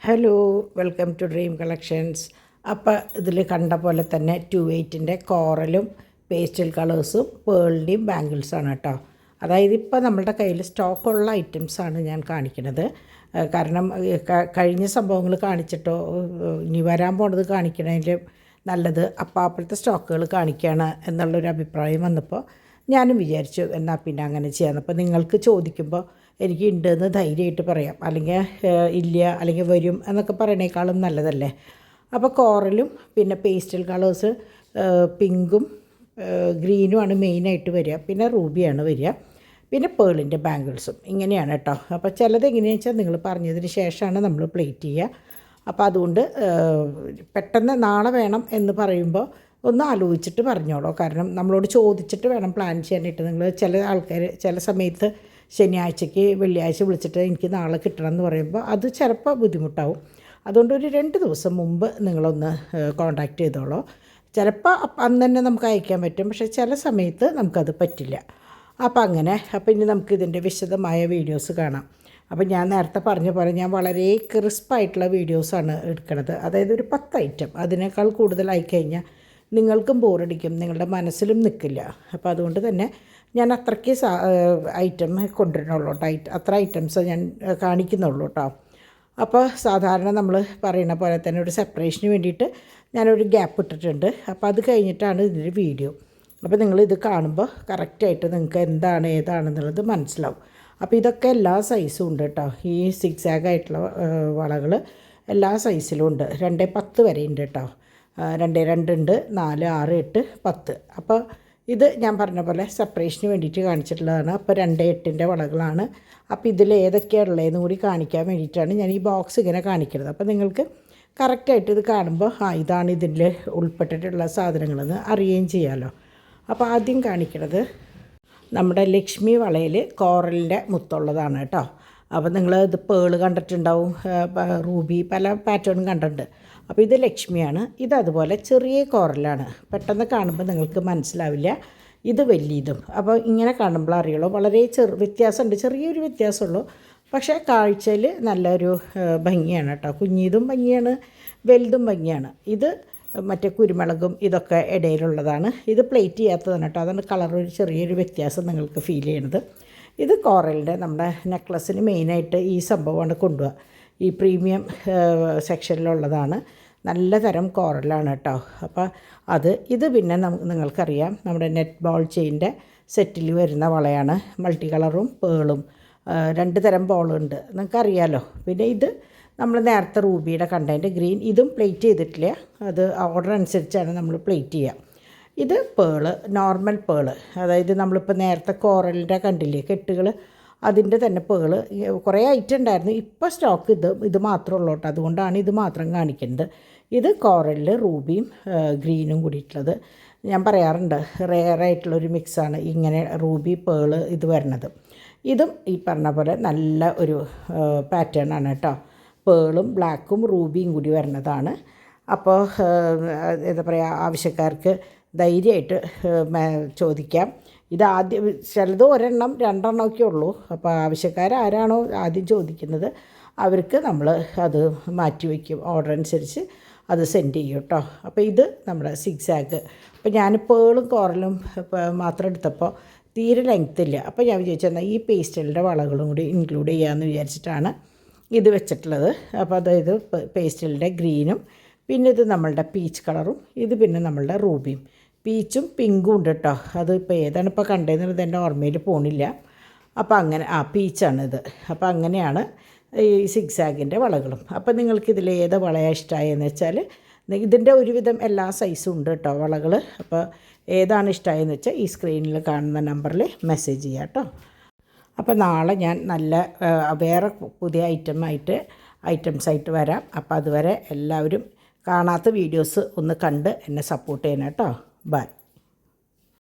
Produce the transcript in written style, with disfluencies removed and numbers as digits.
Hello, welcome to dream collections. അപ്പോൾ ഇതിൽ കണ്ട പോലെ തന്നെ 2/8 കോറലും പേസ്റ്റൽ കളേഴ്സും പേളിൻ്റെയും ബാംഗിൾസാണ് കേട്ടോ. അതായത് ഇപ്പോൾ നമ്മളുടെ കയ്യിൽ സ്റ്റോക്കുള്ള ഐറ്റംസാണ് ഞാൻ കാണിക്കുന്നത്. കാരണം കഴിഞ്ഞ സംഭവങ്ങൾ കാണിച്ചിട്ടോ ഇനി വരാൻ പോണത് കാണിക്കണതിൻ്റെ നല്ലത് അപ്പോഴത്തെ സ്റ്റോക്കുകൾ കാണിക്കുകയാണ് എന്നുള്ളൊരു അഭിപ്രായം വന്നപ്പോൾ ഞാനും വിചാരിച്ചു എന്നാൽ പിന്നെ അങ്ങനെ ചെയ്യാമെന്ന്. അപ്പോൾ നിങ്ങൾക്ക് ചോദിക്കുമ്പോൾ എനിക്ക് ഉണ്ടെന്ന് ധൈര്യമായിട്ട് പറയാം, അല്ലെങ്കിൽ ഇല്ല അല്ലെങ്കിൽ വരും എന്നൊക്കെ പറയണേക്കാളും നല്ലതല്ലേ. അപ്പോൾ കോറലും പിന്നെ പേസ്റ്റൽ കളേഴ്സ് പിങ്കും ഗ്രീനുമാണ് മെയിനായിട്ട് വരിക, പിന്നെ റൂബിയാണ് വരിക, പിന്നെ പേളിൻ്റെ ബാംഗിൾസും ഇങ്ങനെയാണ് കേട്ടോ. അപ്പോൾ ചിലത് എങ്ങനെയാണെന്ന് വെച്ചാൽ നിങ്ങൾ പറഞ്ഞതിന് ശേഷമാണ് നമ്മൾ പ്ലേറ്റ് ചെയ്യുക. അപ്പോൾ അതുകൊണ്ട് പെട്ടെന്ന് നാളെ വേണം എന്ന് പറയുമ്പോൾ ഒന്ന് ആലോചിച്ചിട്ട് പറഞ്ഞോളൂ. കാരണം നമ്മളോട് ചോദിച്ചിട്ട് വേണം പ്ലാൻ ചെയ്യാനായിട്ട്. നിങ്ങൾ ചില ആൾക്കാർ ചില സമയത്ത് ശനിയാഴ്ചയ്ക്ക് വെള്ളിയാഴ്ച വിളിച്ചിട്ട് എനിക്ക് നാളെ കിട്ടണം എന്ന് പറയുമ്പോൾ അത് ചിലപ്പോൾ ബുദ്ധിമുട്ടാവും. അതുകൊണ്ട് ഒരു 2 ദിവസം മുമ്പ് നിങ്ങളൊന്ന് കോൺടാക്റ്റ് ചെയ്തോളൂ. ചിലപ്പോൾ അന്ന് തന്നെ നമുക്ക് അയക്കാൻ പറ്റും, പക്ഷേ ചില സമയത്ത് നമുക്കത് പറ്റില്ല. അപ്പോൾ അങ്ങനെ ഇനി നമുക്ക് ഇതിൻ്റെ വിശദമായ വീഡിയോസ് കാണാം. അപ്പോൾ ഞാൻ നേരത്തെ പറഞ്ഞ പോലെ ഞാൻ വളരെ ക്രിസ്പായിട്ടുള്ള വീഡിയോസാണ് എടുക്കുന്നത്. അതായത് ഒരു 10 ഐറ്റം, അതിനേക്കാൾ കൂടുതലായി കഴിഞ്ഞാൽ നിങ്ങൾക്കും ബോറടിക്കും, നിങ്ങളുടെ മനസ്സിലും നിൽക്കില്ല. അപ്പോൾ അതുകൊണ്ട് തന്നെ ഞാൻ അത്രയ്ക്ക് ഐറ്റം കൊണ്ടുവരണുള്ളൂ കേട്ടോ. അത്ര ഐറ്റംസ് ഞാൻ കാണിക്കുന്നുള്ളൂ കേട്ടോ. അപ്പോൾ സാധാരണ നമ്മൾ പറയുന്ന പോലെ തന്നെ ഒരു സെപ്പറേഷന് വേണ്ടിയിട്ട് ഞാനൊരു ഗ്യാപ്പ് ഇട്ടിട്ടുണ്ട്. അപ്പോൾ അത് കഴിഞ്ഞിട്ടാണ് ഇതിൻ്റെ വീഡിയോ. അപ്പോൾ നിങ്ങളിത് കാണുമ്പോൾ കറക്റ്റായിട്ട് നിങ്ങൾക്ക് എന്താണ് ഏതാണെന്നുള്ളത് മനസ്സിലാവും. അപ്പോൾ ഇതൊക്കെ എല്ലാ സൈസും ഉണ്ട് കേട്ടോ. ഈ സിക്സാഗ് ആയിട്ടുള്ള വളകൾ എല്ലാ സൈസിലും ഉണ്ട്. 2-10 വരെ ഉണ്ട് കേട്ടോ. 2 ഉണ്ട്, 4, 6, 8, 10. അപ്പോൾ ഇത് ഞാൻ പറഞ്ഞ പോലെ സെപ്പറേഷന് വേണ്ടിയിട്ട് കാണിച്ചിട്ടുള്ളതാണ്. അപ്പോൾ 2-8 വളകളാണ്. അപ്പോൾ ഇതിൽ ഏതൊക്കെയാണ് ഉള്ളതെന്ന് കൂടി കാണിക്കാൻ വേണ്ടിയിട്ടാണ് ഞാൻ ഈ ബോക്സ് ഇങ്ങനെ കാണിക്കുന്നത്. അപ്പോൾ നിങ്ങൾക്ക് കറക്റ്റായിട്ട് ഇത് കാണുമ്പോൾ ഇതാണ് ഇതിൽ ഉൾപ്പെട്ടിട്ടുള്ള സാധനങ്ങളെന്ന് അറിയുകയും ചെയ്യാമല്ലോ. അപ്പോൾ ആദ്യം കാണിക്കുന്നത് നമ്മുടെ ലക്ഷ്മി വളയിൽ കോറലിൻ്റെ മുത്തുള്ളതാണ് കേട്ടോ. അപ്പോൾ നിങ്ങൾ ഇത് പേള് കണ്ടിട്ടുണ്ടാവും, റൂബി പല പാറ്റേണും കണ്ടിട്ടുണ്ട്. അപ്പോൾ ഇത് ലക്ഷ്മിയാണ്. ഇതതുപോലെ ചെറിയ കോറലാണ്. പെട്ടെന്ന് കാണുമ്പോൾ നിങ്ങൾക്ക് മനസ്സിലാവില്ല ഇത് വലിയതും. അപ്പോൾ ഇങ്ങനെ കാണുമ്പോൾ അറിയുള്ളൂ വളരെ വ്യത്യാസമുണ്ട്, ചെറിയൊരു വ്യത്യാസമുള്ളൂ. പക്ഷേ കാഴ്ചയിൽ നല്ലൊരു ഭംഗിയാണ് കേട്ടോ. കുഞ്ഞിതും ഭംഗിയാണ്, വലുതും ഭംഗിയാണ്. ഇത് മറ്റേ കുരുമുളകും ഇതൊക്കെ ഇടയിലുള്ളതാണ്. ഇത് പ്ലേറ്റ് ചെയ്യാത്തതാണ് കേട്ടോ. അതാണ് കളറൊരു ചെറിയൊരു വ്യത്യാസം നിങ്ങൾക്ക് ഫീൽ ചെയ്യണത്. ഇത് കോറലിൻ്റെ നമ്മുടെ നെക്ലസ്സിന് മെയിനായിട്ട് ഈ സംഭവമാണ് കൊണ്ടുപോവുക. ഈ പ്രീമിയം സെക്ഷനിലുള്ളതാണ്. നല്ല തരം കോറലാണ് കേട്ടോ. അപ്പോൾ ഇത് പിന്നെ നിങ്ങൾക്കറിയാം നമ്മുടെ നെറ്റ് ബോൾ ചെയിൻ്റെ സെറ്റിൽ വരുന്ന വളയാണ്. മൾട്ടി കളറും പേളും 2 തരം ബോളുണ്ട്, നിങ്ങൾക്കറിയാമല്ലോ. പിന്നെ ഇത് നമ്മൾ നേരത്തെ റൂബിയുടെ കണ്ടതിൻ്റെ ഗ്രീൻ, ഇതും പ്ലേറ്റ് ചെയ്തിട്ടില്ല. അത് ഓർഡർ അനുസരിച്ചാണ് നമ്മൾ പ്ലേറ്റ് ചെയ്യുക. ഇത് പേള്, നോർമൽ പേള്. അതായത് നമ്മളിപ്പോൾ നേരത്തെ കോറലിൻ്റെ കണ്ടില്ലേ കെട്ടുകൾ, അതിൻ്റെ തന്നെ പേള്. കുറേ ഐറ്റം ഉണ്ടായിരുന്നു. ഇപ്പോൾ സ്റ്റോക്ക് ഇത് മാത്രമേ ഉള്ളൂ കേട്ടോ. അതുകൊണ്ടാണ് ഇത് മാത്രം കാണിക്കുന്നത്. ഇത് കോറലിൽ റൂബിയും ഗ്രീനും കൂടിയിട്ടുള്ളത്. ഞാൻ പറയാറുണ്ട് റെയറായിട്ടുള്ളൊരു മിക്സാണ് ഇങ്ങനെ റൂബി പേള് ഇത് വരുന്നത്. ഇതും ഈ പറഞ്ഞ പോലെ നല്ല ഒരു പാറ്റേൺ ആണ് കേട്ടോ. പേളും ബ്ലാക്കും റൂബിയും കൂടി വരുന്നതാണ്. അപ്പോൾ എന്താ പറയുക, ആവശ്യക്കാർക്ക് ധൈര്യമായിട്ട് ചോദിക്കാം. ഇത് ആദ്യം ചിലത് 1 2 ഒക്കെ ഉള്ളൂ. അപ്പോൾ ആവശ്യക്കാരാരാണോ ആദ്യം ചോദിക്കുന്നത് അവർക്ക് നമ്മൾ അത് മാറ്റി വയ്ക്കും, ഓർഡർ അനുസരിച്ച് അത് സെൻഡ് ചെയ്യും കേട്ടോ. അപ്പോൾ ഇത് നമ്മുടെ സിക്സാഗ്. അപ്പോൾ ഞാൻ പേളും കോറലും മാത്രം എടുത്തപ്പോൾ തീരെ ലെങ്ത് ഇല്ല. അപ്പോൾ ഞാൻ വിചാരിച്ചെന്നാൽ ഈ പേസ്റ്റലിൻ്റെ വളകളും കൂടി ഇൻക്ലൂഡ് ചെയ്യാമെന്ന് വിചാരിച്ചിട്ടാണ് ഇത് വെച്ചിട്ടുള്ളത്. അപ്പോൾ അതായത് പേസ്റ്റലിൻ്റെ ഗ്രീനും, പിന്നെ ഇത് നമ്മളുടെ പീച്ച് കളറും, ഇത് പിന്നെ നമ്മളുടെ റൂബിയും. പീച്ചും പിങ്കും ഉണ്ട് കേട്ടോ. അത് ഇപ്പോൾ ഏതാണ് ഇപ്പോൾ കണ്ടതെന്നുള്ളത് എൻ്റെ ഓർമ്മയിൽ പോണില്ല. അപ്പോൾ അങ്ങനെ പീച്ചാണിത്. അപ്പോൾ അങ്ങനെയാണ് ഈ സിക്സാഗിൻ്റെ വളകളും. അപ്പോൾ നിങ്ങൾക്കിതിൽ ഏത് വളയാണ് ഇഷ്ടമായെന്ന് വെച്ചാൽ ഇതിൻ്റെ ഒരുവിധം എല്ലാ സൈസും ഉണ്ട് കേട്ടോ വളകൾ. അപ്പോൾ ഏതാണ് ഇഷ്ടമായെന്ന് വെച്ചാൽ ഈ സ്ക്രീനിൽ കാണുന്ന നമ്പറിൽ മെസ്സേജ് ചെയ്യാം കേട്ടോ. അപ്പോൾ നാളെ ഞാൻ നല്ല വേറെ പുതിയ ഐറ്റംസായിട്ട് വരാം. അപ്പോൾ അതുവരെ എല്ലാവരും കാണാത്ത വീഡിയോസ് ഒന്ന് കണ്ട് എന്നെ സപ്പോർട്ട് ചെയ്യണം കേട്ടോ. ബൈ.